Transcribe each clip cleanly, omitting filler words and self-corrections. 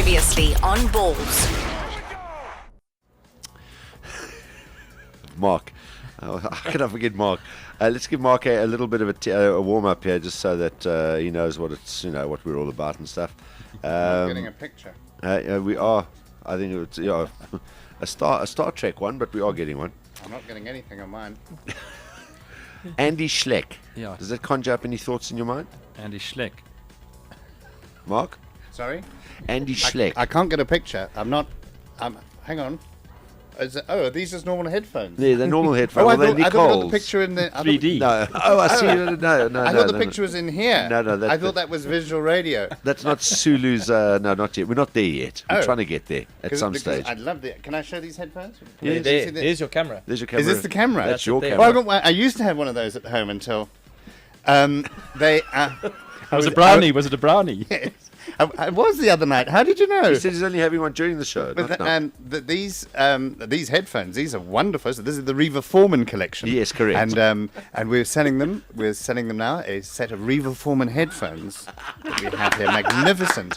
Previously on Ballz. Mark. How can I forget Mark? Let's give Mark a little bit of a warm-up here, just so that he knows what it's, what we're all about and stuff. I'm getting a picture. We are. I think it's a Star Trek one, but we are getting one. I'm not getting anything on mine. Andy Schleck. Yeah. Does that conjure up any thoughts in your mind? Andy Schleck. Mark? Sorry? Andy Schleck. I can't get a picture. I'm not. Hang on. Are these just normal headphones? Yeah, they're normal headphones. I They're thought I got the Nicole's. picture in the 3D. No. Oh, I see. No. I thought the picture was in here. No, I thought that was visual radio. That's not Sulu's. No, not yet. We're not there yet. We're Oh. trying to get there at some Because stage. I'd love it. Can I show these headphones? Yeah, here's your camera. There's your camera. Is this the camera? That's your That's camera. it there. Well, I used to have one of those at home until they. Was it a brownie? Was it a brownie? Yes. I was the other night. How did you know? He said he's only having one during the show. But not now. these headphones, these are wonderful. So this is the Reva Foreman collection. Yes, correct. And we're selling them. We're selling them now. A set of Reva Foreman headphones that we have here, magnificent.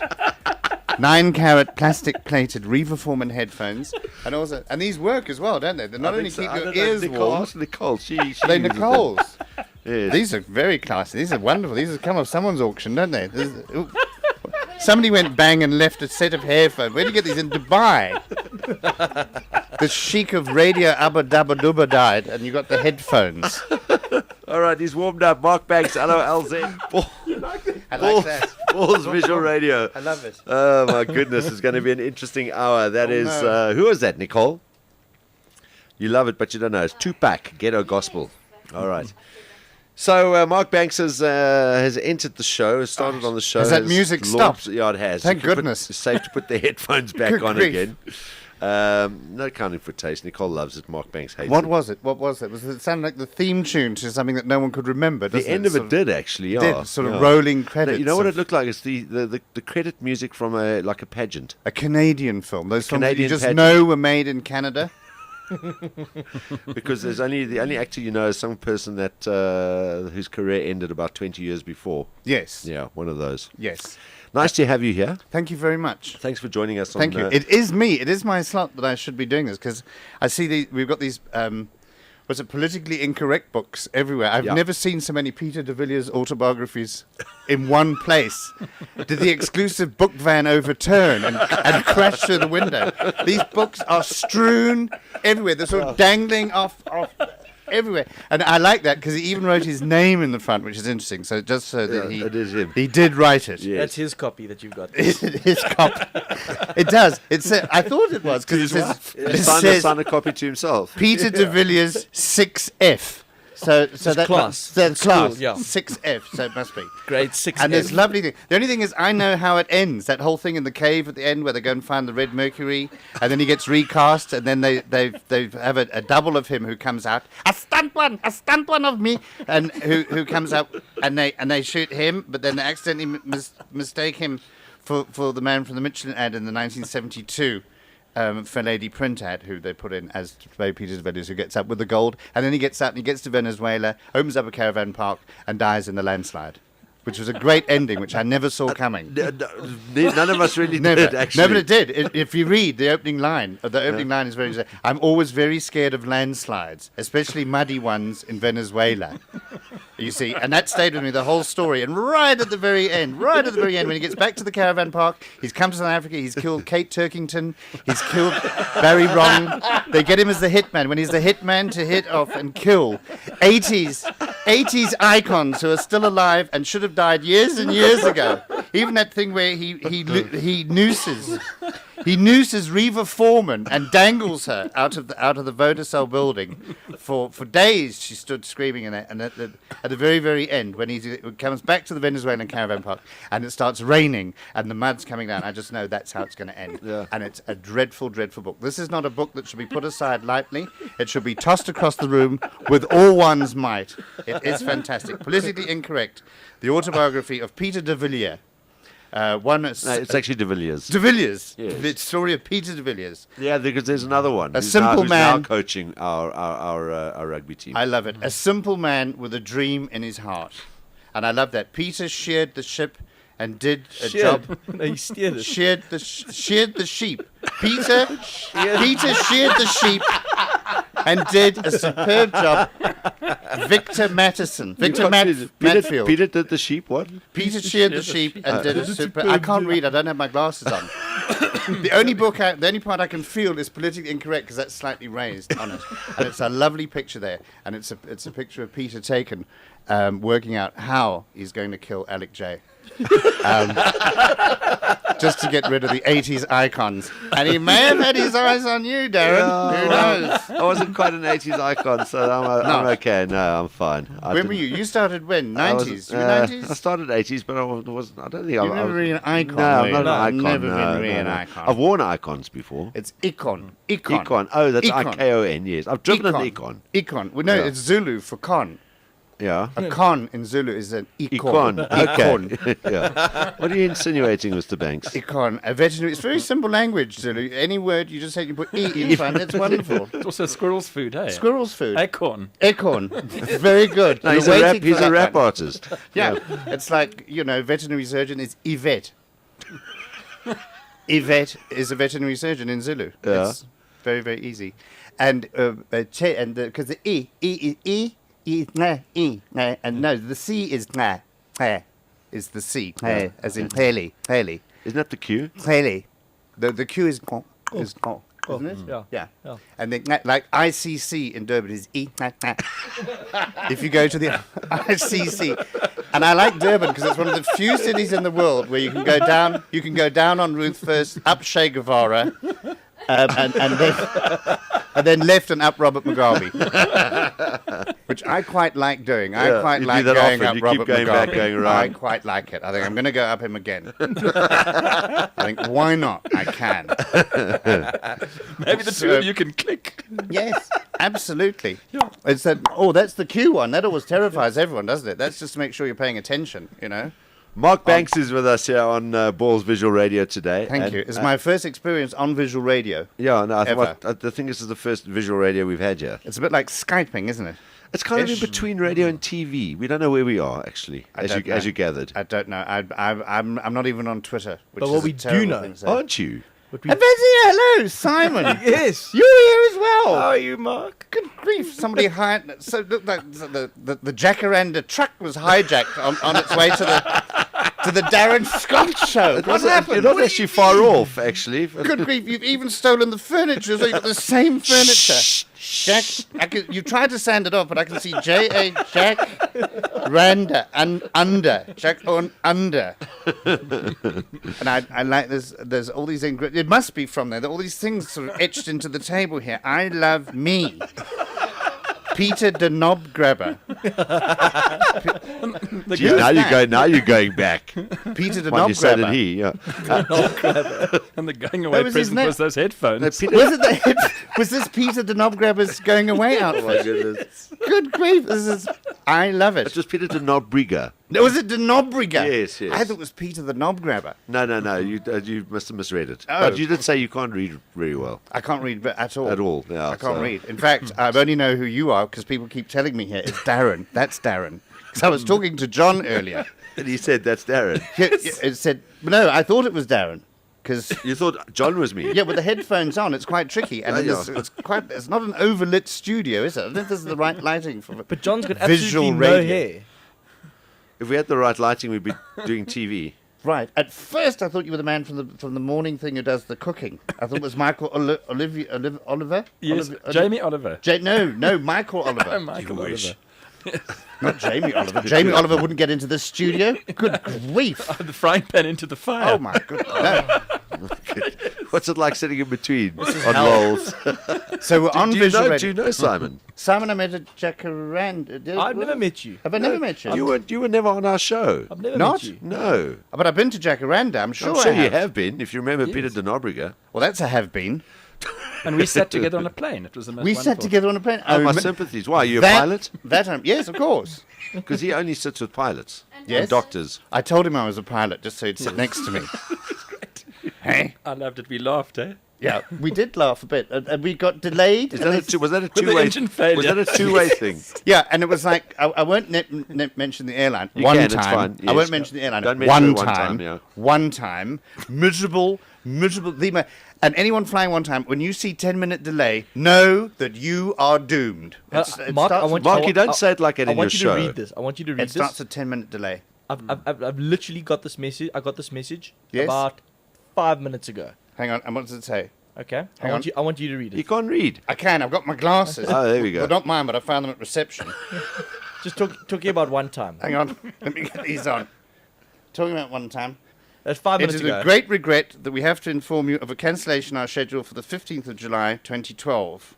9-carat plastic-plated Reva Foreman headphones, and these work as well, don't they? They not only keep your ears warm. Nicole. She They're Nicole's. Yes. These are very classy. These are wonderful. These have come off someone's auction, don't they? Somebody went bang and left a set of headphones. Where did you get these? In Dubai. The sheik of Radio Abba Dabba Dubba died, and you got the headphones. All right, he's warmed up. Mark Banks, LOLZ. I like that. Ballz Visual Radio. I love it. Oh, my goodness. It's going to be an interesting hour. That is, no. who is that, Nicole? You love it, but you don't know. It's Tupac, Ghetto Gospel. All right. So Mark Banks has entered the show, has started on the show. Has that music stopped? Yeah, it has. Thank goodness. It's safe to put the headphones back Good on grief. again. No accounting for taste. Nicole loves it. Mark Banks hates What it. was it? It sounded like the theme tune to something that no one could remember, doesn't The end of it did, actually, yeah. Did, sort of rolling credits. You know what it looked like? It's the credit music from a pageant. A Canadian film. Those films that you Canadian just pageant. know were made in Canada. Because the only actor you know is some person that whose career ended about 20 years before. Yes. Yeah, one of those. Yes. Nice to have you here. Thank you very much. Thanks for joining us. Thank you. It is me. It is my slot that I should be doing this, because I see we've got these politically incorrect books everywhere. I've never seen so many Peter de Villiers autobiographies in one place. Did the exclusive book van overturn and crash through the window? These books are strewn everywhere. They're sort of dangling off everywhere. And I like that, because he even wrote his name in the front, which is interesting. So just so that it is him. He did write it. Yes. That's his copy that you've got. His copy. It does. I thought it was, because it says Signed a copy to himself. Peter de Villiers 6F. So that class. That's School, class. yeah. 6F. So it must be. Grade 6. And there's lovely thing. The only thing is, I know how it ends. That whole thing in the cave at the end, where they go and find the Red Mercury, and then he gets recast, and then they have a double of him who comes out, a stunt one of me, and who comes out, and they shoot him, but then they accidentally mistake him for the man from the Michelin ad in the 1972. Fair Lady print ad, who they put in as to play Peter de Villiers, who gets up with the gold, and then he gets out and he gets to Venezuela, opens up a caravan park, and dies in the landslide, which was a great ending, which I never saw coming. None of us really Never, did, actually. never did. If you read the opening line, line is very. I'm always very scared of landslides, especially muddy ones in Venezuela. You see, and that stayed with me the whole story. And right at the very end, when he gets back to the caravan park, he's come to South Africa, he's killed Kate Turkington, he's killed Barry Wrong. They get him as the hitman, when he's the hitman to hit off and kill 80s icons who are still alive and should have died years and years ago. Even that thing where he nooses Reva Foreman and dangles her out of the Vodacell building for days. She stood screaming in it, and at the very, very end, when he comes back to the Venezuelan caravan park and it starts raining and the mud's coming down, I just know that's how it's going to end. Yeah. And it's a dreadful, dreadful book. This is not a book that should be put aside lightly. It should be tossed across the room with all one's might. It is fantastic. Politically incorrect. The autobiography of Peter de Villiers. It's actually de Villiers. De Villiers. Yes. The story of Peter de Villiers. Yeah, because there's another one. A simple who's man. now coaching our rugby team. I love it. A simple man with a dream in his heart. And I love that. Peter sheared the ship and did a Sheared. job. No, he steered it. Sheared the sheep. Peter sheared the sheep and did a superb job. Victor Matteson. Matfield. Peter did the sheep, what? Peter sheared the sheep and did a super. I can't read. I don't have my glasses on. The only part I can feel is politically incorrect because that's slightly raised on it, and it's a lovely picture there, and it's a picture of Peter taken working out how he's going to kill Alec J. Just to get rid of the 80s icons. And he may have had his eyes on you, Darren. Who knows? I wasn't quite an 80s icon, so I'm okay. No, I'm fine. When were you? You started when? 90s? You were 90s? I started 80s, but I don't think You've never been an icon. No, I'm not an icon. Never no, been really an no. icon. I've worn icons before. It's icon. Icon. Oh, that's Icon. I-K-O-N, yes. I've driven an icon. Icon. Well, no, Yeah. it's Zulu for con. Yeah. A con in Zulu is an Icon. Icon. Okay. Yeah. What are you insinuating, Mr. Banks? Icon. A veterinary. It's very simple language, Zulu. Any word you just say, you put E in front. It's wonderful. It's also squirrel's food, hey? Squirrel's food. Acorn. Acorn. Very good. No, You're he's a waiting for that rap one. artist. Yeah. It's like, veterinary surgeon is Yvette. Yvette is a veterinary surgeon in Zulu. Yeah. It's very, very easy. And because the E, and no, the C is is the C, as in Haley. Isn't that the Q? Haley. The Q is isn't it? Yeah. Yeah. And then like ICC in Durban is E. If you go to the ICC, and I like Durban because it's one of the few cities in the world where you can go down. You can go down on Ruth First, up Che Guevara, and then left and up Robert Mugabe, which I quite like doing. I quite you like do that going often. up You Robert keep going Mugabe. back, going around. I quite like it. I think I'm going to go up him again. I think, why not? I can. Maybe the two of you can click. Yes, absolutely. Yeah. It's that. Oh, that's the Q one. That always terrifies everyone, doesn't it? That's just to make sure you're paying attention. Mark Banks is with us here on Ballz Visual Radio today. Thank you. It's my first experience on visual radio. Yeah, no, Ever. I think this is the first visual radio we've had here. It's a bit like Skyping, isn't it? It's kind of in Ish. between radio and TV. We don't know where we are, actually, as you gathered. I don't know. I'm not even on Twitter. Which But what is a we do terrible know- thing to say. Aren't you? Hello, Simon. Yes. You're here as well. How are you, Mark? Good grief! Somebody hired. So look like the jacaranda truck was hijacked on its way to the Darren Scott show. What happened? You're not actually far off, actually. Good grief! You've even stolen the furniture, so you've got the same furniture. Jack, you tried to sand it off, but I can see J.A. Jack Randa and under Jack on under. And I like this. There's all these ingredients. It must be from there. All these things sort of etched into the table here. I love me. Peter the Knob Grabber. Gee, now you're going back. Peter the When Knob you said Grabber. it, yeah. And the going away was his present name. was those headphones. Was this Peter the Knob Grabber's going away outfit? Oh my goodness. Good grief! I love It it. was Peter the Knobbrigger. Was it the Knobbrigger? Yes. I thought it was Peter the Knob Grabber. No. You must have misread it. Oh. But you did say you can't read very well. I can't read at all. At all, yeah, I can't so- read. In fact, I only know who you are because people keep telling me here it's Darren. That's Darren. Because I was talking to John earlier. And he said, that's Darren. It said, no, I thought it was Darren. Because, You thought John was me? yeah, with the headphones on, it's quite tricky. And Yeah. it's not an overlit studio, is it? I don't think this is the right lighting for But John's got Visual absolutely no radio. hair. If we had the right lighting, we'd be doing TV. Right. At first, I thought you were the man from the morning thing who does the cooking. I thought it was Michael Oliver. Yes, Jamie Oliver. No, Michael Oliver. Michael You wish. Oliver. Not Jamie Oliver. Jamie Oliver wouldn't get into this studio. Good grief. The frying pan into the fire. Oh my goodness. No. What's it like sitting in between on LOLZ? So we're on Do visual you radio. know Simon? Simon, I met at Jacaranda. I've never met you. Have I never met you? You were never on our show. I've never Not? met you. No. But I've been to Jacaranda. I'm sure, I'm sure I you have been, if you remember Peter the Knobbrigger. Well, that's a have been. And we sat together on a plane. It was the most We sat wonderful- together on a plane. Oh, my but sympathies. Why, are you a that- pilot? Yes, of course. Because he only sits with pilots. Yes. And doctors. I told him I was a pilot just so he'd sit next to me. Hey? I loved it. We laughed, eh? Yeah, we did laugh a bit, and we got delayed. Was that a With the two-way? engine failure. Was that a two-way thing? Yeah, and it was like I won't mention the airline. You one can, time, it's fine. I Yes. won't mention the airline. Don't mention one it one time, time, yeah. one time, miserable. And anyone flying one time, when you see 10-minute delay, know that you are doomed. It Mark, starts- I want Mark, you don't say it like that I in your want you show. to read this. I want you to read It this. starts at 10-minute delay. I've literally got this message. I got this message Yes? about 5 minutes ago. Hang on, and what does it say? Okay, Hang on. I want you to read You it. can't read. I can. I've got my glasses. Oh, there we go. Well, not mine, but I found them at reception. Just talking about one time. Hang on, let me get these on. Talking about one time. That's 5 It minutes is ago. a great regret that we have to inform you of a cancellation of our schedule for the 15th of July, 2012.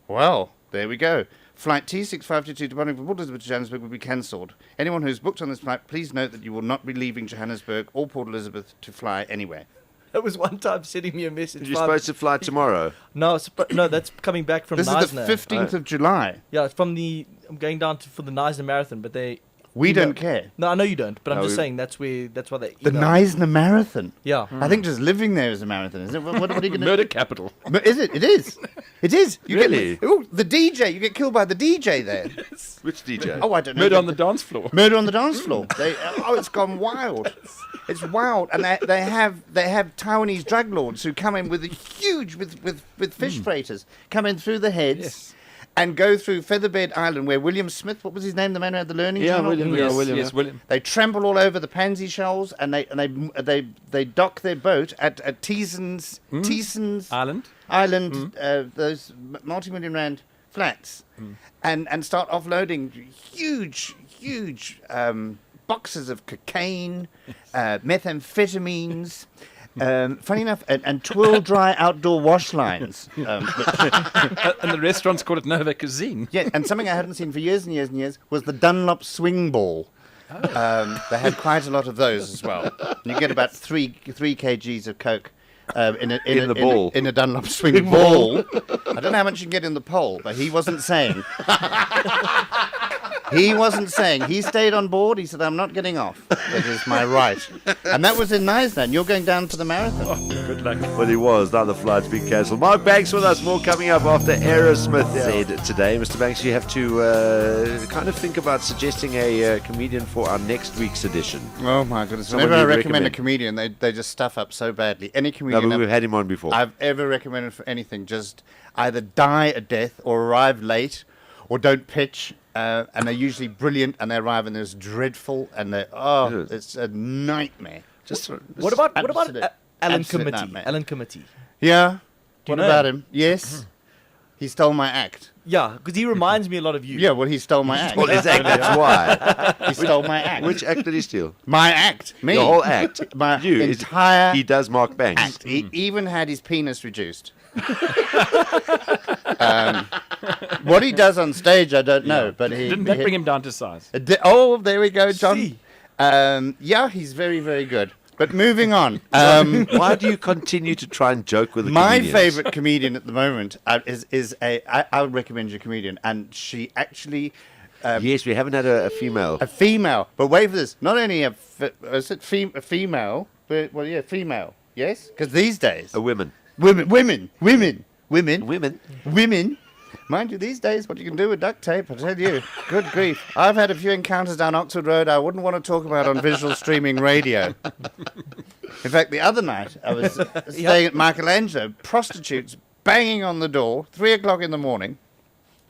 Well, there we go. Flight T6522 departing from Port Elizabeth to Johannesburg will be cancelled. Anyone who's booked on this flight, please note that you will not be leaving Johannesburg or Port Elizabeth to fly anywhere. That was one time sending me a message. You're supposed to fly tomorrow. No, no, that's coming back from This Neisner. is the 15th of July. Yeah, it's from the. I'm going down for the Neisner Marathon, but they. We don't care. No, I know you don't, but I'm No, just we- saying that's why they. The Neisner Marathon. Yeah. I think just living there is a marathon, isn't it? What are you going to Murder capital. Is it? It is. It is. You Really? Get, the DJ. You get killed by the DJ there. Which DJ? Oh, I don't know. Murder on the dance floor. Murder on the dance floor. It's gone wild. It's wild, and they have Taiwanese drug lords who come in with a huge with fish freighters come in through the heads. Yes. And go through Featherbed Island, where William Smith, what was his name, the man who had the learning Yeah, channel? William. Yes, William. yes, William. They trample all over the pansy shoals, and they dock their boat at Teeson's Island. those multi-million rand flats, and start offloading huge boxes of cocaine, methamphetamines. Funny enough, and twill dry outdoor wash lines. And the restaurants call it Nova Cuisine. Yeah, and something I hadn't seen for years and years and years was the Dunlop swing ball. They had quite a lot of those as well. You get about three kgs of coke in a Dunlop swing ball. I don't know how much you can get in the pole, but he wasn't saying. He wasn't saying. He stayed on board. He said, "I'm not getting off. It is my right." And that was in Neisner. And you're going down for the marathon. Good luck. Well, he was. Now the flight's been cancelled. Mark Banks with us. More coming up after Aerosmith said today. Mr. Banks, you have to kind of think about suggesting a comedian for our next week's edition. Oh my goodness! Someone Whenever I you'd recommend a recommend. comedian, they just stuff up so badly. Any No, comedian but we've had him on before. I've ever recommended for anything just either die a death or arrive late or don't pitch. And they're usually brilliant, and they arrive and it's dreadful, and it's a nightmare. What about Absolute- Alan absolute Committee? nightmare. Alan Committee. Yeah. Do you What know about him? him? Yes. He stole my act. Yeah, because he reminds me a lot of you. Yeah, well, he stole my act. Well, exactly. That's why. He stole my act. Which act did he steal? My act. Me. Your whole act. My You. entire He does Mark Banks. act. He even had his penis reduced. What he does on stage, I don't know, but he Didn't that bring him down to size? Oh, there we go, John. See. Yeah, he's very, very good. But moving on. Why do you continue to try and joke with the My comedians? favourite comedian at the moment I would recommend you a comedian, and she actually Yes, we haven't had a female. a female. But wait for this. Not only a female, but well, yeah, female. Yes, because these days A women. women. Women. Mind you, these days, what you can do with duct tape, I tell you, good grief. I've had a few encounters down Oxford Road I wouldn't want to talk about on visual streaming radio. In fact, the other night, I was staying at Michelangelo, prostitutes banging on the door, 3 o'clock in the morning.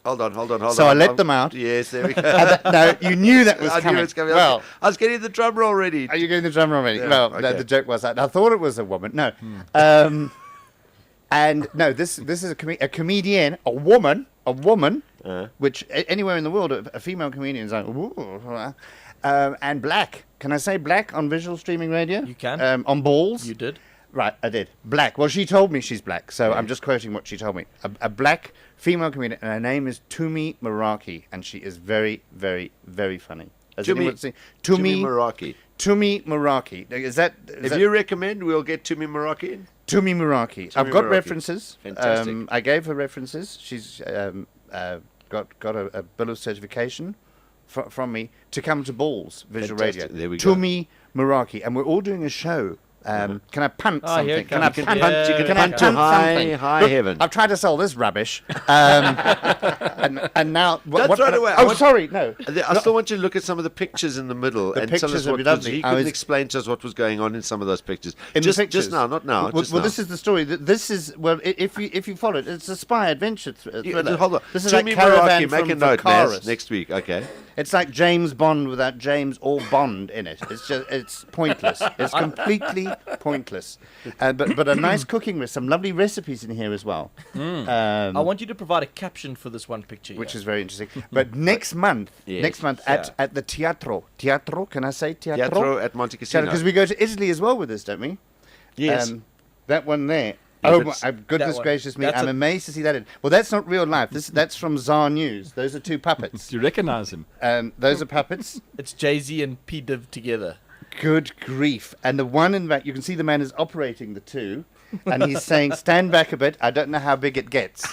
Hold on. So I let them out. Yes, there we go. No, you knew that was I knew coming. it was coming. Well, I was getting the drum roll ready. are you getting the drum already? Yeah, Well, no, okay. the joke was that. I thought it was a woman. No. And no, this is a comedian, a woman, which anywhere in the world, a female comedian is like, ooh, and black. Can I say black on visual streaming radio? You can. On Ballz. You did. Right, I did. Black. Well, she told me she's black, so I'm just quoting what she told me. A black female comedian, and her name is Tumi Meraki, and she is very, very, very funny. Has anyone seen Tumi Meraki. Tumi Meraki. Is that? If you recommend, we'll get Tumi Meraki in. Tumi Meraki. I've got Meraki. references. Fantastic. I gave her references. She's got a bill of certification from me to come to Ballz Visual Fantastic. Radio. There we go. Tumi Meraki, and we're all doing a show Can I punt Oh, here something? it Can I comes. punt? Yeah, You can Can I punt to punt high, something? high Look, heaven. I've tried to sell this rubbish, and now Don't throw it away. Oh, sorry, no. I still want you to look at some of the pictures in the middle The and tell us pictures would what be was, lovely. you I can was- explain to us what was going on in some of those pictures. In just, the pictures. just now, not now. Well, just well now. this is the story. This is if you follow it, it's a spy adventure thriller. Hold on. This is Jimmy like Caravan Meraki, make from a note, Vacaris. Naz, next week. Okay. It's like James Bond without James or Bond in it. It's pointless. It's completely pointless. But a nice cooking with some lovely recipes in here as well. I want you to provide a caption for this one picture. Which here. is very interesting. But next month, Yes. at the Teatro. Teatro, can I say Teatro? Teatro at Monte Cassino. Because we go to Italy as well with this, don't we? Yes. That one there. Yeah, Oh, that's- my goodness That one. gracious me. That's I'm a- amazed to see that in. Well, that's not real life. That's from Tsar News. Those are two puppets. Do you recognize him? Those are puppets. It's Jay-Z and P. Div together. Good grief. And the one in the back, you can see the man is operating the two. And he's saying, stand back a bit. I don't know how big it gets.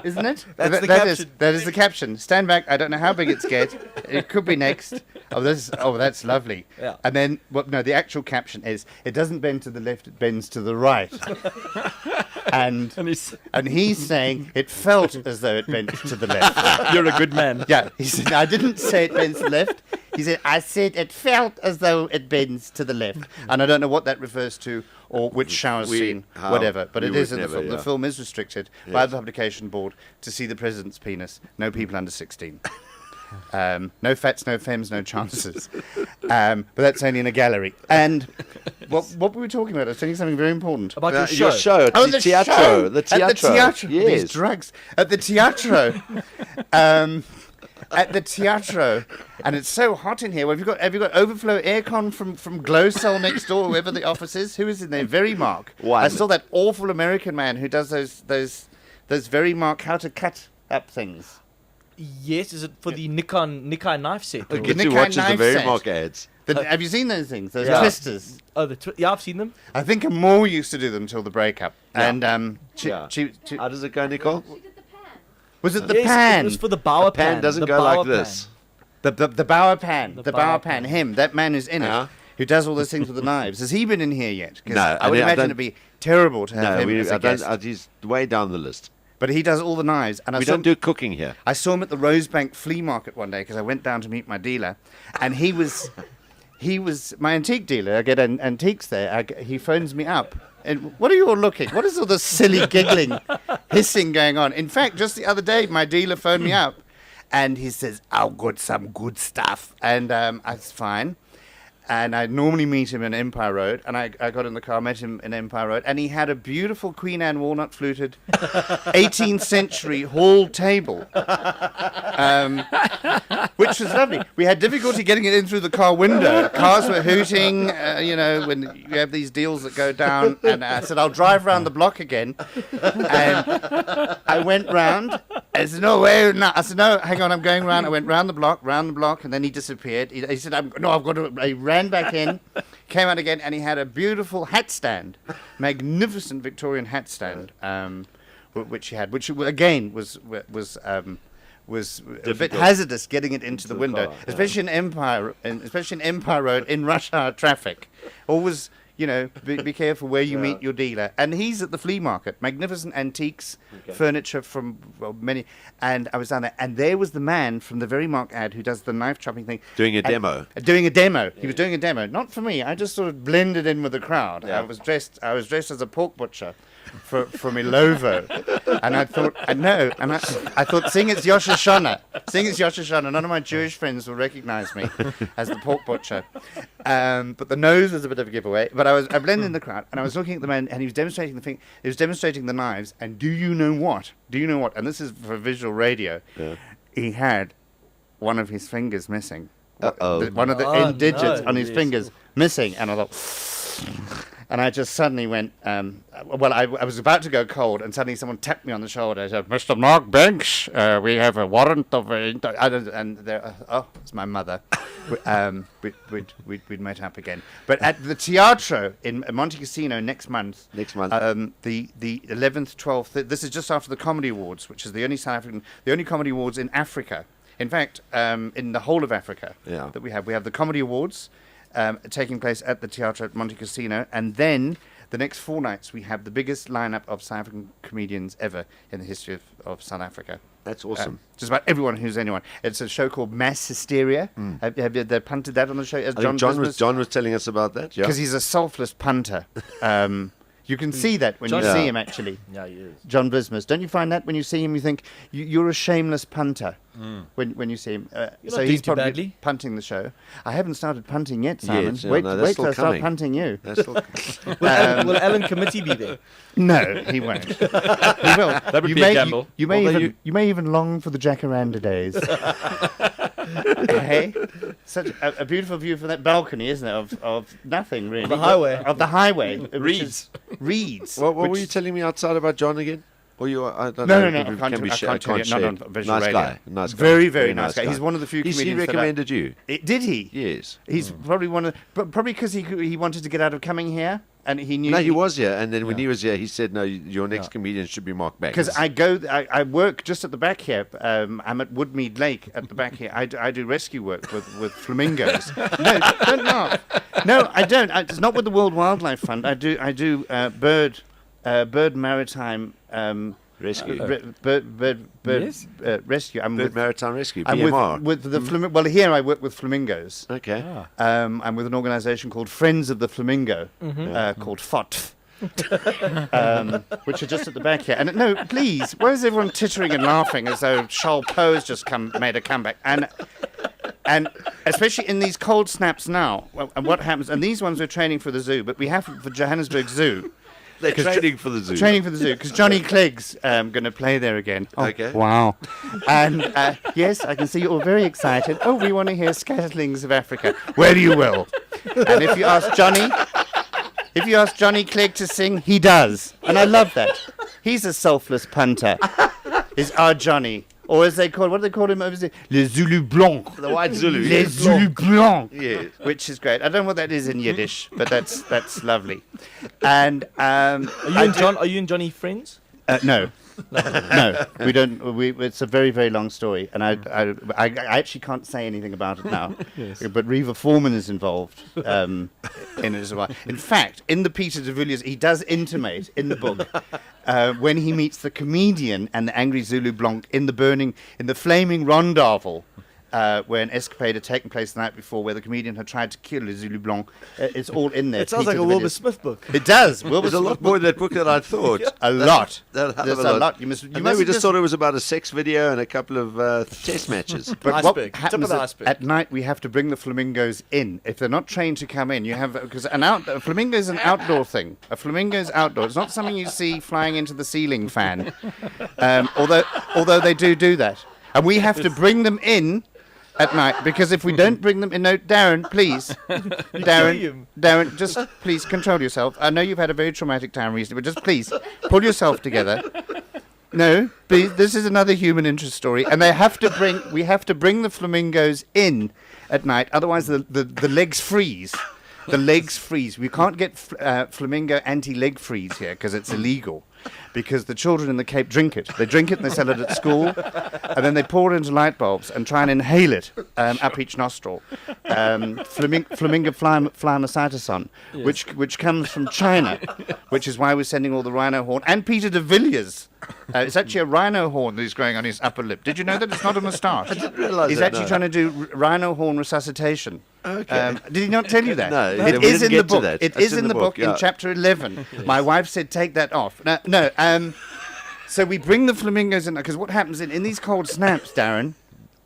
Isn't it? That's the That is- caption. that is the caption. Stand back. I don't know how big it's get. It could be next. That's lovely. Yeah. And then, the actual caption is, it doesn't bend to the left, it bends to the right. and he's saying, it felt as though it bent to the left. You're a good man. Yeah, he said, I didn't say it bends to the left. He said, I said it felt as though it bends to the left. And I don't know what that refers to or which shower scene, whatever. But it is in the film. The film is restricted by the publication board to see the president's penis. No people under 16. No fats, no femmes, no chances. But that's only in a gallery. And what were we talking about? I was telling you something very important. About your Your show. show. Oh, the the Teatro. show! The At the Teatro. Teatro. Yes. These drugs. At the Teatro. At the Teatro. And it's so hot in here. Well, have you got overflow aircon from Glow Cell next door, whoever the office is? Who is in there? Very Mark. One. I saw that awful American man who does those Very Mark how to cut up things. Yes, is it for the Nikon knife set? or- Get Nick to watch the knife very set. mark ads. Have you seen those things? Those Yeah. twisters? Oh, yeah, I've seen them. I think Amor used to do them till the breakup. Yeah. And Yeah. How does it go, Nicole? was it the Yes, pan? It was for the Bauer pan. Pan doesn't the go like Bauer this. The Bauer pan. The The Bauer Bauer pan. pan. Him. That man who's in Yeah. it. Who does all those things with the knives. Has he been in here yet? 'Cause No, I would I imagine don't- it'd be terrible to have him as a guest. He's way down the list. But he does all the knives. And We don't do cooking here. I saw him at the Rosebank flea market one day because I went down to meet my dealer. And he was my antique dealer. I get antiques there. He phones me up. And what are you all looking? What is all this silly giggling, hissing going on? In fact, just the other day, my dealer phoned me up. And he says, "I've got some good stuff." And it's fine. And I normally meet him in Empire Road. And I got in the car, met him in Empire Road. And he had a beautiful Queen Anne walnut fluted 18th century hall table. Which was lovely. We had difficulty getting it in through the car window. Cars were hooting, when you have these deals that go down. And I said, "I'll drive round the block again." And I went round. I said, "No way." No. I said, "No, hang on, I'm going round." I went round the block, and then he disappeared. He said, I've got to. He ran back in, came out again, and he had a beautiful hat stand, magnificent Victorian hat stand, which he had, which again was a bit hazardous getting it into the window, car, yeah. especially in Empire Road in rush hour traffic. Always. Be careful where you meet your dealer. And he's at the flea market. Magnificent antiques, furniture from many. And I was down there. And there was the man from the Very Mark ad who does the knife chopping thing. Doing a demo. Doing a demo. He was doing a demo. Not for me. I just sort of blended in with the crowd. Yeah. I was dressed as a pork butcher from Ilovo. And I thought, I thought, seeing it's Rosh Hashanah, none of my Jewish friends will recognize me as the pork butcher. But the nose was a bit of a giveaway. But I blended in the crowd, and I was looking at the man, and he was demonstrating he was demonstrating the knives, and do you know what? And this is for visual radio. Yeah. He had one of his fingers missing. Uh-oh. One of the Oh, end digits no. on his Yes. fingers missing, and I thought, and I just suddenly went. I was about to go cold, and suddenly someone tapped me on the shoulder. I said, "Mr. Mark Banks, we have a warrant of." And there, it's my mother. We'd met up again, but at the Teatro in Monte Cassino next month. The 11th, 12th. This is just after the Comedy Awards, which is the only comedy awards in Africa. In fact, in the whole of Africa that we have the Comedy Awards. taking place at the Teatro at Monte Cassino. And then the next 4 nights, we have the biggest lineup of South African comedians ever in the history of South Africa. That's awesome. Just about everyone who's anyone. It's a show called Mass Hysteria. Have you they punted that on the show? As I think John was telling us about that. Yeah. Because he's a selfless punter. You can see that when you see him, actually. Yeah, he is. John Blismus. Don't you find that when you see him, you think, you're a shameless punter when you see him? So he's probably badly. punting the show. I haven't started punting yet, Simon. Yes, yeah, wait no, that's till I still start coming. punting you. That's still- Will Alan Committee be there? No, he won't. He will. That would you be may, a gamble. You may Although even you may even long for the Jacaranda days. Hey, such a beautiful view from that balcony, isn't it? Of nothing really. The highway. Of the highway. which Reeds. is Reeds. what were which- you telling me outside about John again? Or you? I don't No, know. no, It no. I can can't, be I sh- can't tell you. share. Not on Visual Nice Radio. guy. Nice guy. Very, very nice guy. guy. He's one of the few He comedians that recommended you. Did he? Yes. He's probably one of, but probably because he wanted to get out of coming here, and he knew. No, he was here, and then when he was here, he said, "No, your next comedian should be Mark Beck." Because I work just at the back here. I'm at Woodmead Lake at the back here. I do rescue work with flamingos. No, don't laugh. No, I don't. It's not with the World Wildlife Fund. I do bird maritime Rescue. bird Yes? rescue. I'm Bird with, Maritime Rescue, I'm BMR. with the well, here I work with flamingos. Okay. I'm with an organisation called Friends of the Flamingo, called FOTF. Which are just at the back here. And no, please, why is everyone tittering and laughing as though Charles Poe's just made a comeback? And especially in these cold snaps now, and what happens? And these ones we're training for the zoo, but we have for Johannesburg Zoo. They're training for the zoo. Training for the zoo, because Johnny Clegg's going to play there again. Oh, Okay. wow. And yes, I can see you're all very excited. Oh, we want to hear Scatterlings of Africa. Well, you will. And if you ask Johnny Clegg to sing, he does. And I love that. He's a selfless punter. Is our Johnny. Or as they call, what do they call him over there? Le Zulu Blanc. The white Zulu. Les Zulu Blanc. Yes. Which is great. I don't know what that is in Yiddish, but that's lovely. And Are you and Johnny friends? no, no, we don't. It's a very, very long story, and I actually can't say anything about it now. Yes. But Reva Foreman is involved in it as well. In fact, in the Peter de Villiers, he does intimate in the book when he meets the comedian and the angry Zulu Blanc in the flaming rondavel. Where an escapade had taken place the night before, where the comedian had tried to kill Zulu Blanc. It's all in there. It sounds Peter like a de Wilbur Villiers. Smith book. It does. Wilbur There's a lot Smith more in that book than I thought. A lot. There's There's a lot. You must. And then we just thought it was about a sex video and a couple of test matches. But Iceberg. what Tip of happens the iceberg. at night, we have to bring the flamingos in. If they're not trained to come in, you have because a flamingo is an outdoor thing. A flamingo is outdoor. It's not something you see flying into the ceiling fan. Although they do that, and we have to bring them in at night, because if we don't bring them in, no, Darren, please, Darren, just please control yourself. I know you've had a very traumatic time recently, but just please pull yourself together. No, please, this is another human interest story, and we have to bring the flamingos in at night, otherwise the legs freeze. The legs freeze. We can't get flamingo anti-leg freeze here because it's illegal. Because the children in the Cape drink it. They drink it and they sell it at school. And then they pour it into light bulbs and try and inhale it up each nostril. Flamingo flimacitoson, which comes from China, which is why we're sending all the rhino horn. And Peter de Villiers. It's actually a rhino horn that he's growing on his upper lip. Did you know that? It's not a moustache. I didn't realise He's that, actually no. trying to do rhino horn resucitation. Okay. Did he not tell you that? No, It we is didn't in the get to book. that. It It's is in the book in yeah. chapter 11. My wife said, take that off. No. So we bring the flamingos in, because what happens in these cold snaps, Darren,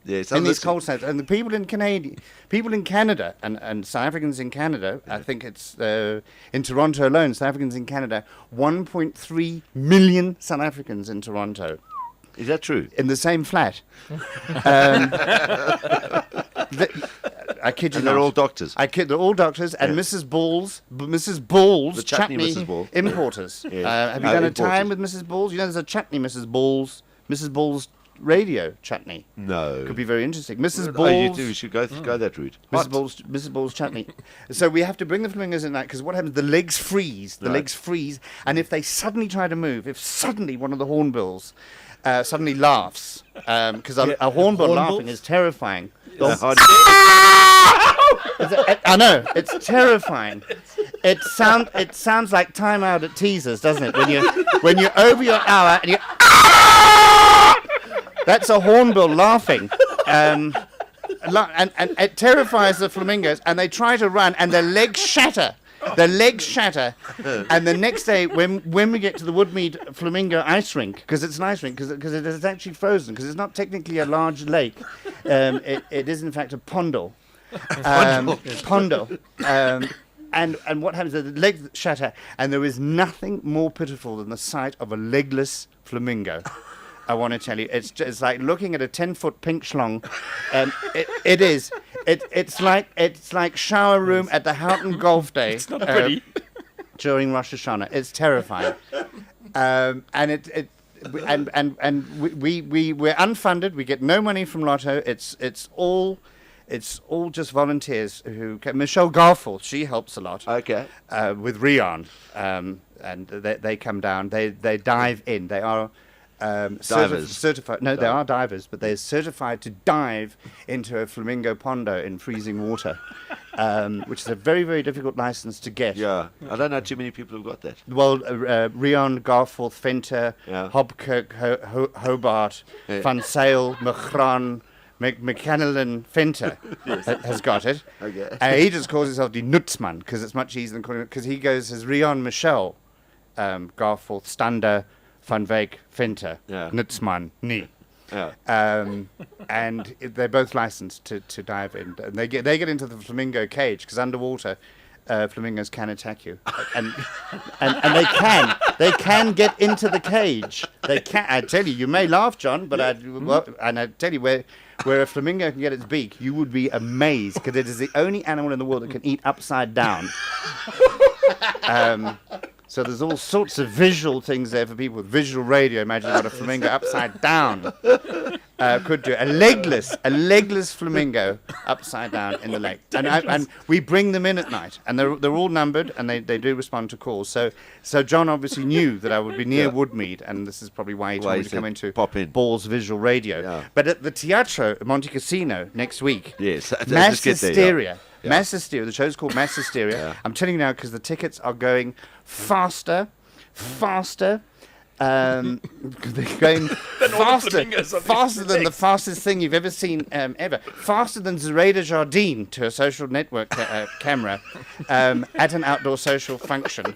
Yes, in these cold snaps, and the people in Canada, and South Africans in Canada, I think it's in Toronto alone, South Africans in Canada, 1.3 million South Africans in Toronto. Is that true? In the same flat. I kid you And not. they're all doctors. They're all doctors, and Yeah. Mrs. Ballz, The chutney Mrs. Ball. importers. Yes. Have you Oh, done a importers. time with Mrs. Ballz? You know, there's a chutney Mrs. Ballz radio chutney. No. Could be very interesting. Mrs. Oh, you Ballz. do. We should go that route. Mrs. Ball's chutney. So we have to bring the flamingos in that, because what happens? The legs freeze. And if they suddenly try to move, if suddenly one of the hornbills suddenly laughs, because a hornbill hornbill? laughing is terrifying. How I know, it's terrifying. It sounds like time out at teasers, doesn't it? When you're over your hour and you that's a hornbill laughing. And it terrifies the flamingos, and they try to run, and their legs shatter. And the next day, when we get to the Woodmead Flamingo ice rink, because it's an ice rink, because it is actually frozen, because it's not technically a large lake, it is in fact a pondo. Pondo. And what happens is the legs shatter, and there is nothing more pitiful than the sight of a legless flamingo. I want to tell you, it's like looking at a 10-foot pink schlong. It is. It's like shower room at the Houghton Golf Day. It's not pretty. During Rosh Hashanah, it's terrifying. And we're unfunded. We get no money from Lotto. It's all just volunteers who. Michelle Garforth, she helps a lot. Okay. With Rion, and they come down. They dive in. They are. Divers. Certified. No, they are divers, but they're certified to dive into a flamingo pondo in freezing water, which is a very, very difficult license to get. Yeah, I don't know too many people who've got that. Well, Rion, Garforth, Fenter, Yeah. Hobkirk, Hobart, Van Sale, Machran, McCannellan, Fenter has got it. Okay. He just calls himself the Nutzmann because it's much easier than calling it, because he goes as Rion Michel, Garforth, Stander, Van Wyk, Venter, Yeah. Nutzmann, Nie. Yeah. And they're both licensed to dive in. And they get into the flamingo cage, because underwater, flamingos can attack you. And they can get into the cage. They can. I tell you may laugh, John, but I tell you where a flamingo can get its beak, you would be amazed, because it is the only animal in the world that can eat upside down. So there's all sorts of visual things there for people with visual radio. Imagine what a flamingo upside down could do. A legless flamingo upside down in the lake. And we bring them in at night, and they're all numbered, and they do respond to calls. So John obviously knew that I would be near Woodmead, and this is probably why he told me to come into pop in. Ballz Visual Radio. Yeah. But at the Teatro Monte Cassino next week, Yes. Mass Just get there, Hysteria. Yeah. Mass Hysteria. The show's called Mass Hysteria. Yeah. I'm telling you now, because the tickets are going faster. They're going faster than the fastest thing you've ever seen ever. Faster than Zoraida Jardine to a social network camera at an outdoor social function.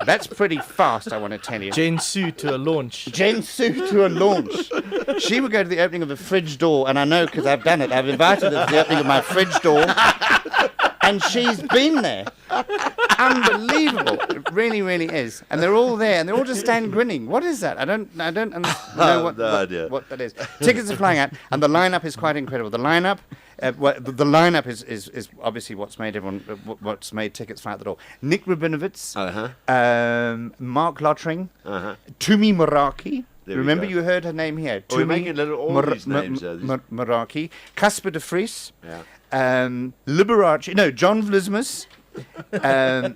That's pretty fast, I want to tell you. Jane Sue to a launch. Jane Sue to a launch. She would go to the opening of a fridge door, and I know because I've done it. I've invited her to the opening of my fridge door, and she's been there. Unbelievable. It really, really is. And they're all there, and they all just stand grinning. What is that? I don't know what that is. Tickets are flying out, and the lineup is quite incredible. The lineup, the lineup is obviously what's made tickets fly out the door. Nick Rabinovitz, Mark Lottering, Tumi Moraki. Remember, you heard her name here. We're making all these names. Moraki, Casper de Vries, Liberace. No, John Vlismus. And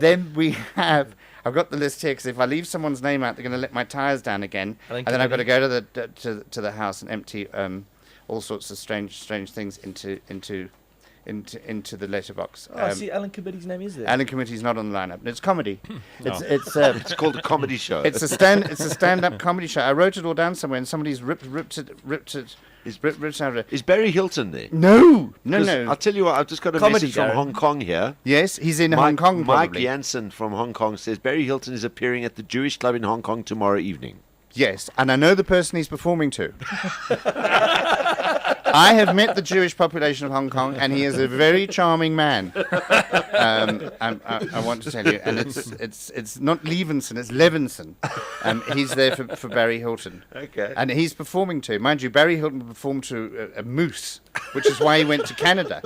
then we have. I've got the list here, because if I leave someone's name out, they're going to let my tires down again, and then I've got to go to the house and empty all sorts of strange things into the letterbox. Oh, I see Alan Committee's name is there. Alan Committee's not on the lineup. It's comedy. It's called a comedy show. It's a stand-up comedy show. I wrote it all down somewhere, and somebody's ripped it. Ripped out of it. Is Barry Hilton there? No. I'll tell you what, I've just got a Comedy message from show. Hong Kong here. Yes, he's in Hong Kong, Mike probably. Jansen from Hong Kong says Barry Hilton is appearing at the Jewish Club in Hong Kong tomorrow evening. Yes, and I know the person he's performing to. I have met the Jewish population of Hong Kong, and he is a very charming man. I want to tell you, and it's not Levinson, it's Levinson. He's there for Barry Hilton. Okay. And he's performing to, mind you, Barry Hilton performed to a moose, which is why he went to Canada.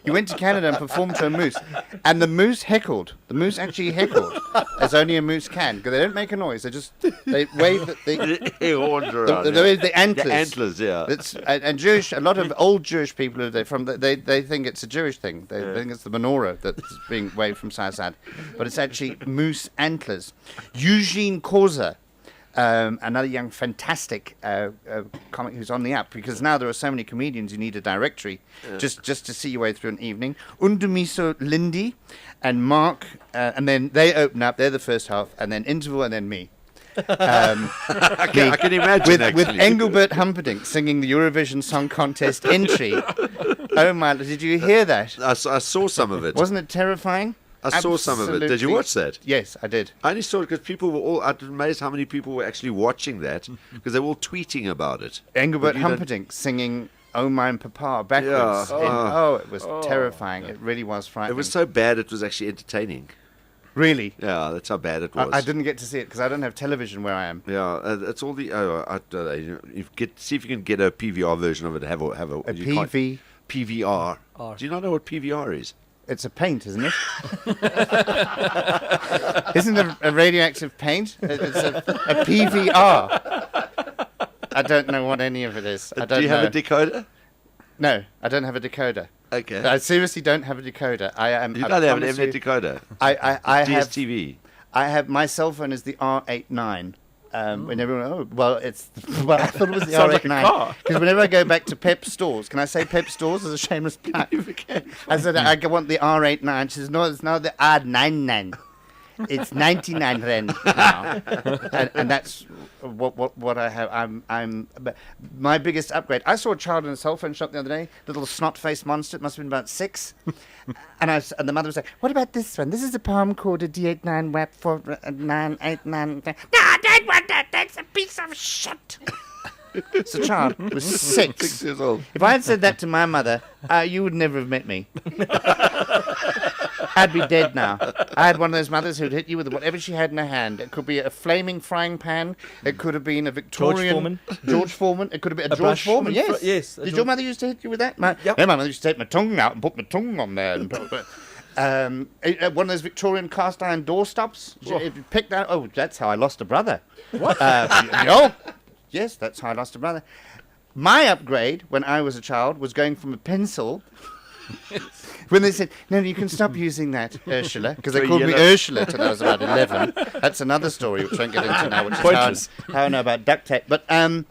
He went to Canada and performed to a moose, and the moose heckled. The moose actually heckled, as only a moose can, because they don't make a noise. They wave the antlers. The antlers, yeah. And a lot of old Jewish people they think it's a Jewish thing. They think it's the menorah that's being waved from side to side, but it's actually moose antlers. Eugene Korza, another young, fantastic comic who's on the up, because now there are so many comedians, you need a directory just to see your way through an evening. Undumiso Lindy and Mark, and then they open up, they're the first half, and then interval, and then me. I can imagine, with actually. Engelbert Humperdinck singing the Eurovision Song Contest entry. Oh my, did you hear that? I saw some of it. Wasn't it terrifying? I saw some of it. Did you Absolutely. watch that? Yes, I did. I only saw it because people were all... I'm amazed how many people were actually watching that, because they were all tweeting about it. Engelbert But you don't- Humperdinck singing "Oh Mine Papa" backwards. Yeah. It was terrifying. It really was frightening. It was so bad it was actually entertaining. Really. Yeah, that's how bad it was. I didn't get to see it because I don't have television where I am. Yeah, it's all the... see if you can get a PVR version of it. Have a you can't- PV. PVR. Do you not know what PVR is? It's a paint, isn't it? Isn't it a radioactive paint? It's a PVR. I don't know what any of it is. I don't Do you know. have a decoder? No, I don't have a decoder. Okay. I seriously don't have a decoder. You don't have an Mnet decoder. I have. DSTV. I have. My cell phone is the R89. When everyone, it's. Well, I thought it was the Sounds like a R89 car. because whenever I go back to Pep stores, can I say Pep stores as a shameless plug? I said I want the R89. She says no, it's not the R99. It's 99 Ren now, and that's what I have. But my biggest upgrade. I saw a child in a cell phone shop the other day, little snot-faced monster. It must have been about 6, and the mother was like, "What about this one? This is a palm cord, a D89 WAP 4989." No, I don't want that. That's a piece of shit. So the child was 6. 6 years old. If I had said that to my mother, you would never have met me. I'd be dead now. I had one of those mothers who'd hit you with whatever she had in her hand. It could be a flaming frying pan. It could have been a Victorian... George Foreman. It could have been a George brush Foreman, from yes. yes, a Did George- your mother used to hit you with that? Yep. Yeah, my mother used to take my tongue out and put my tongue on there. And one of those Victorian cast iron door stops. It picked out... Oh, that's how I lost a brother. What? Yes, that's how I lost a brother. My upgrade when I was a child was going from a pencil... When they said, no, you can stop using that, Ursula, because they So called me yellow. Ursula till I was about 11. That's another story, which I won't get into now, which is how I know about duct tape. But and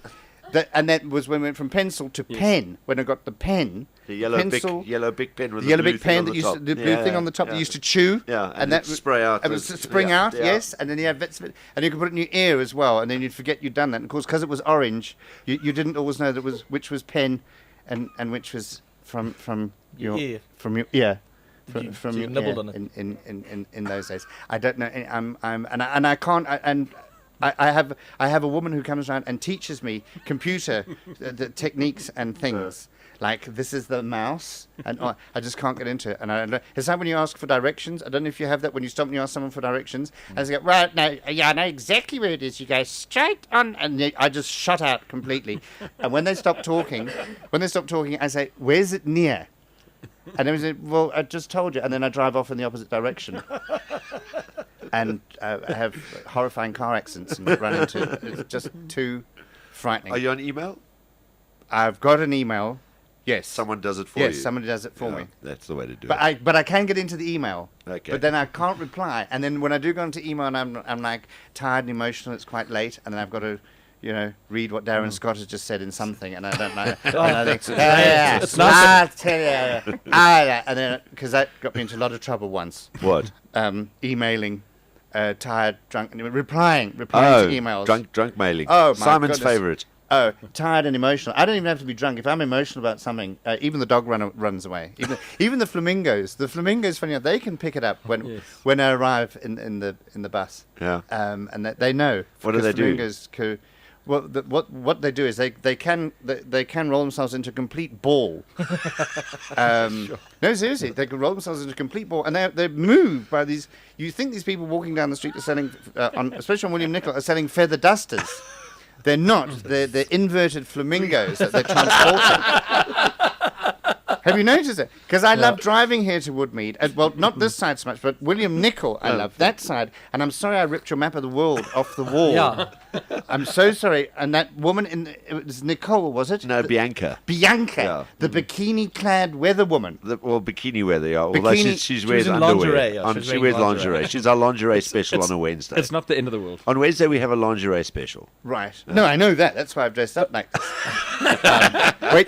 that was when we went from pencil to pen. When I got the pen, The yellow pencil, big pen with the yellow blue big thing pen on that the used top. to, the blue thing on the top that used to chew. Yeah, and that it'd spray out It was the- spring yeah, out, yeah. yes, and then you have bits of it, and you could put it in your ear as well, and then you'd forget you'd done that. And of course, because it was orange, you didn't always know that which was pen, and which was from your ear. from your ear. Did you- From so you your nibbled ear on it? in those days. I don't know. I can't. I have a woman who comes around and teaches me computer the techniques and things. Like, this is the mouse, and I just can't get into it. And I don't know. It's like when you ask for directions. I don't know if you have that when you stop and you ask someone for directions. And they go, right, no, yeah, I know exactly where it is. You go straight on. And I just shut out completely. And when they stop talking, I say, where's it near? And they say, well, I just told you. And then I drive off in the opposite direction. And I have horrifying car accidents and run into it. It's just too frightening. Are you on email? I've got an email. Yes. Someone does it for you. Yes, somebody does it for Yeah, me. That's the way to do But it. I can get into the email. Okay. But then I can't reply. And then when I do go into email and I'm like tired and emotional, it's quite late, and then I've got to, read what Darren Scott has just said in something, and I don't know. And I think, It's nice. I'll tell you. And then, because that got me into a lot of trouble once. What? Emailing, tired, drunk, and replying to emails. Drunk mailing. Oh, my Simon's goodness. favorite. Oh, tired and emotional. I don't even have to be drunk. If I'm emotional about something, even the dog runs away. Even the flamingos. The flamingos, funny enough, they can pick it up when I arrive in the bus. Yeah. And they know. What do they do? Flamingos what they do is they can roll themselves into a complete ball. No, seriously, they can roll themselves into a complete ball, and they're moved by these. You think these people walking down the street are selling, especially on William Nicol, are selling feather dusters. They're not. They're inverted flamingos that they're transporting. Have you noticed it? Because I love driving here to Woodmead. Well, not this side so much, but William Nicol, I love that side. And I'm sorry I ripped your map of the world off the wall. Yeah. I'm so sorry. And that woman it was Nicole, was it? No, Bianca. Bianca, Yeah. the bikini-clad weather woman. Bikini weather, yeah. Although Bikini- she wears in underwear. lingerie, yeah, She wears lingerie. She's our lingerie special on a Wednesday. It's not the end of the world. On Wednesday, we have a lingerie special. Right. No, I know that. That's why I've dressed up like this.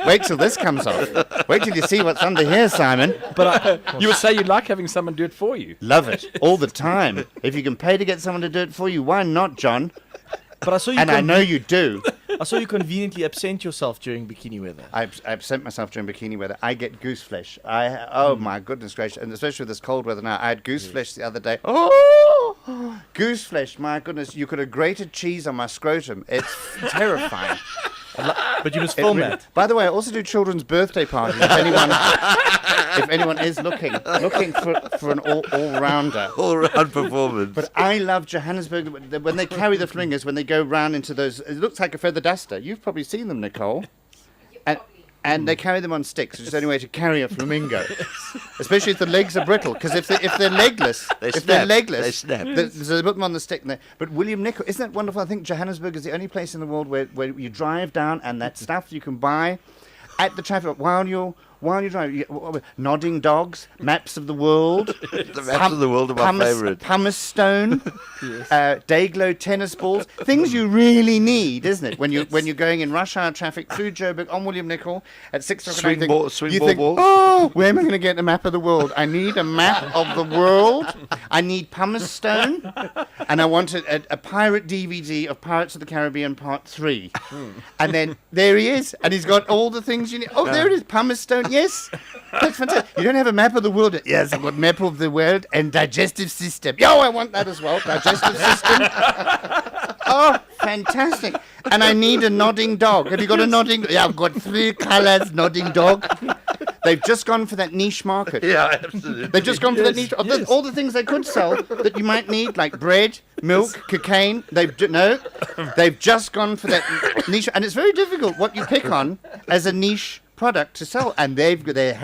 Wait till this comes off. Wait till you see what's under here, Simon. But you would say you like having someone do it for you. Love it. All the time. If you can pay to get someone to do it for you, why not, John? But I saw you. And I know you do. I saw you conveniently absent yourself during bikini weather. I absent myself during bikini weather. I get goose flesh. Oh my goodness gracious! And especially with this cold weather now, I had goose flesh the other day. Oh, goose flesh! My goodness, you could have grated cheese on my scrotum. It's terrifying. But you must film that. By the way, I also do children's birthday parties. If anyone is looking for an all-rounder. All-round performance. But I love Johannesburg when they carry the flamingos, when they go round into those. It looks like a feather duster. You've probably seen them, Nicole. And they carry them on sticks, which is the only way to carry a flamingo. Especially if the legs are brittle, because if they're legless, They snap. So they put them on the stick. But William Nicol, isn't that wonderful? I think Johannesburg is the only place in the world where you drive down and that stuff you can buy at the traffic while you're driving. Nodding dogs, maps of the world. The maps of the world are my favourite. Pumice stone, Dayglow tennis balls, things you really need, isn't it? When you're going in rush hour traffic through Joburg on William Nicol at 6 o'clock. Swing ball. Oh, where am I going to get a map of the world? I need a map of the world. I need pumice stone, and I want a pirate DVD of Pirates of the Caribbean Part 3. And then there he is, and he's got all the things you need. Oh, there it is, pumice stone. Yes, that's fantastic. You don't have a map of the world? Yes, I've got map of the world and digestive system. Yo, I want that as well. Digestive system. Oh, fantastic. And I need a nodding dog. Have you got a nodding? Yeah, I've got 3 colours nodding dog. They've just gone for that niche market. Yeah, absolutely. They've just gone for that niche. All the things they could sell that you might need, like bread, milk, cocaine. They've just gone for that niche, and it's very difficult what you pick on as a niche product to sell, and they've got their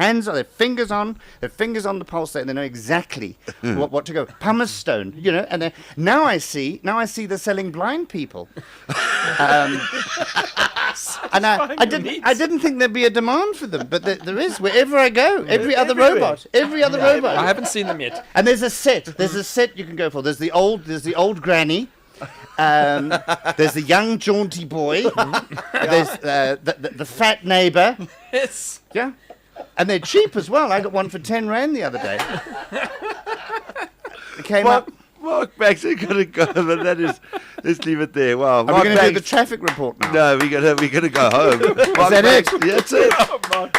fingers on the pulse there, and they know exactly what to go. Pumice stone, and now I see they're selling blind people. And I didn't think there'd be a demand for them, but there is wherever I go. Every other robot. I haven't seen them yet. And there's a set you can go for. There's the old granny. There's the young jaunty boy. There's the fat neighbour. Yes. Yeah, and they're cheap as well. I got one for 10 rand the other day. It came up. Mark Banks are going to go, but let's leave it there. Wow. Are we going to do the traffic report now? No, we're going to go home. Is that it? Yeah, that's it.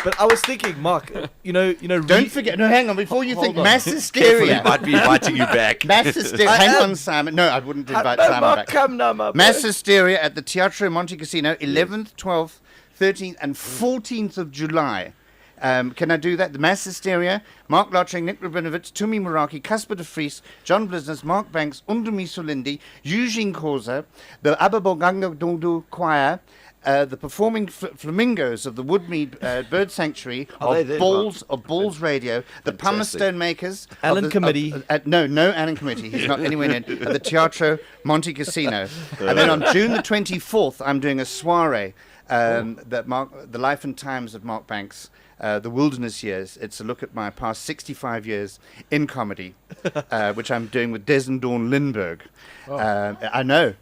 But I was thinking, Mark, Don't forget. No, hang on. Before you think on. mass Careful, he hysteria. might be inviting you back. Mass hysteria. Hang on, Simon. No, I wouldn't invite Simon Mark, back. come now, my Mass boy. hysteria at the Teatro Monte Casino, 11th, 12th, 13th, and 14th of July. Can I do that? The Mass Hysteria, Mark Lotring, Nick Rabinovich, Tumi Muraki, Casper de Vries, John Blisness, Mark Banks, Undumi Solindi, Eugene Koza, the Ababoganga Dundu Choir, the performing flamingos of the Woodmead Bird Sanctuary, Are they there, Ballz Radio, the Pumice Stone Makers, Alan Committee. no Alan Committee, he's not anywhere near, at the Teatro Monte Casino. And then on June the 24th, I'm doing a soiree, the life and times of Mark Banks. The Wilderness Years. It's a look at my past 65 years in comedy, which I'm doing with Des and Dawn Lindbergh. I know.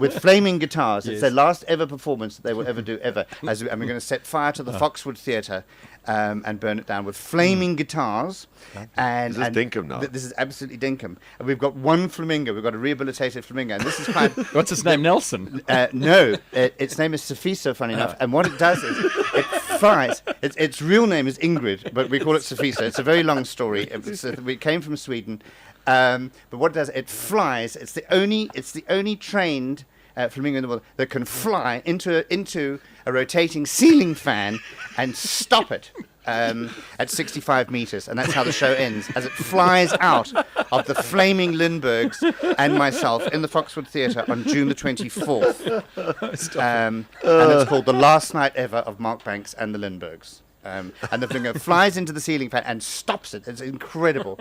With flaming guitars. It's their last ever performance that they will ever do, ever. And we're going to set fire to the Foxwood Theatre and burn it down with flaming guitars. And This is Dinkum now. This is absolutely Dinkum. And we've got one flamingo. We've got a rehabilitated flamingo. And this is quite... What's his name? Nelson. No, its name is Safiso, funny enough. And what it does is it flies. Its real name is Ingrid, but we call it Safiso. It's a very long story. It came from Sweden. But what it does, it flies. It's the only trained flamingo in the world that can fly into a rotating ceiling fan and stop it at 65 meters, and that's how the show ends, as it flies out of the flaming Lindberghs and myself in the Foxwood Theatre on June the 24th. And it's called The Last Night Ever of Mark Banks and the Lindberghs. And the flamingo flies into the ceiling fan and stops it. It's incredible.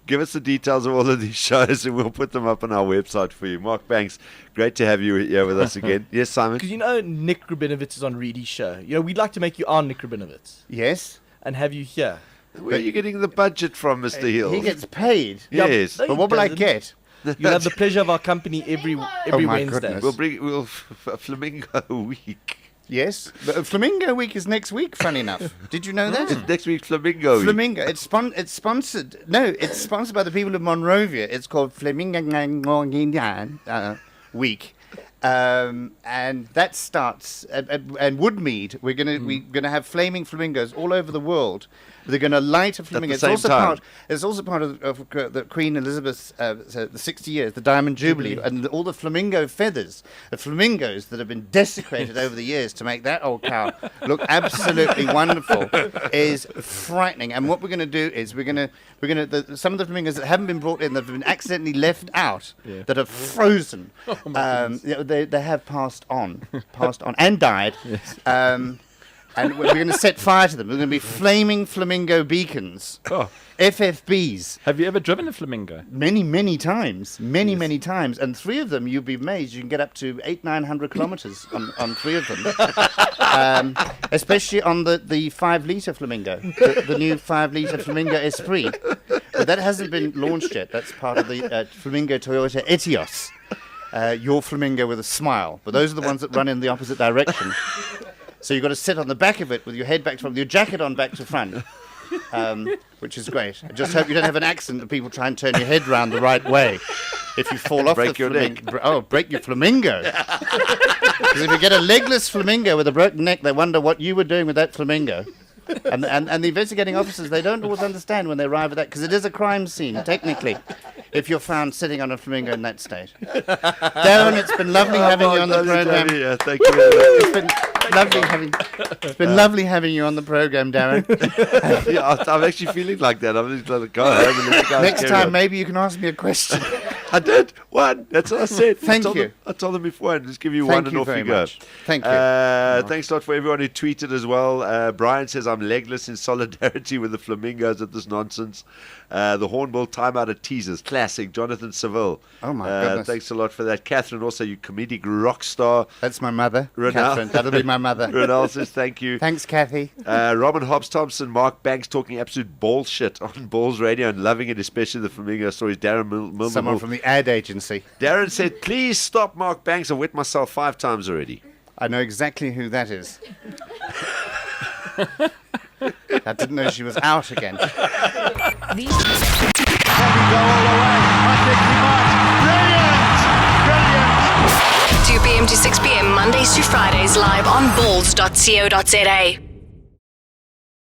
Give us the details of all of these shows and we'll put them up on our website for you. Mark Banks, great to have you here with us again. Yes, Simon? Because you know Nick Rabinovitz is on Reedy's show. You know, we'd like to make you our Nick Rabinovitz Yes. and have you here. Where are you getting the budget from, Mr. Hill? He gets paid. Yes. No, But he what will I doesn't. get? You'll have the pleasure of our company every my Wednesday. goodness. We'll bring a Flamingo Week. Yes. But Flamingo Week is next week, funny enough. Did you know that? It's next week, Flamingo Week. Flamingo. It's sponsored. No, it's sponsored by the people of Monrovia. It's called Flamingo Week. And that starts at Woodmead. We're gonna have flaming flamingos all over the world. They're going to light a flamingo. At the same time. It's also part of the Queen Elizabeth's the 60 years, the Diamond Jubilee, and all the flamingo feathers, the flamingos that have been desecrated over the years to make that old cow look absolutely wonderful, is frightening. And what we're going to do is we're going to some of the flamingos that haven't been brought in, that have been accidentally left out, that are frozen. They have passed on and died. Yes. And we're going to set fire to them. They're going to be flaming flamingo beacons. Oh. FFBs. Have you ever driven a flamingo? Many times. Many times. And 3 of them, you'd be amazed, you can get up to 800-900 kilometers on 3 of them. Especially on the 5-litre flamingo, the new 5-litre Flamingo Esprit. But that hasn't been launched yet. That's part of the Flamingo Toyota Etios. Your flamingo with a smile. But those are the ones that run in the opposite direction. So you've got to sit on the back of it with your head back to front, your jacket on back to front, which is great. I just hope you don't have an accident that people try and turn your head round the right way. If you fall off break the your flamingo, break your flamingo. Because if you get a legless flamingo with a broken neck, they wonder what you were doing with that flamingo. And the investigating officers, they don't always understand when they arrive at that, because it is a crime scene, technically, if you're found sitting on a flamingo in that state. Darren, it's been lovely having you on the program. Yeah, thank you very much. It's been lovely having you on the program, Darren. Yeah, I'm actually feeling like that. I'm just going to go home and let you guys Next carry time, on. maybe you can ask me a question. I did. One. That's what I said. Thank you. I told them before. Just give you Thank one you and off very you go. much. Thank you. Thanks a lot for everyone who tweeted as well. Brian says, I'm legless in solidarity with the flamingos at this nonsense. The Hornbill timeout at teasers. Classic. Jonathan Seville. Oh, my goodness. Thanks a lot for that. Catherine, also, you comedic rock star. That's my mother, Renal. Catherine. That'll be my mother. Renal says, thank you. Thanks, Kathy. Robin Hobbs Thompson, Mark Banks talking absolute bullshit on Ballz Radio and loving it, especially the flamingo stories. Darren Milner. Someone from the ad agency. Darren said, please stop Mark Banks. I've wet myself 5 times already. I know exactly who that is. I didn't know she was out again. These 2 p.m. to 6 p.m. Mondays to Fridays live on ballz.co.za.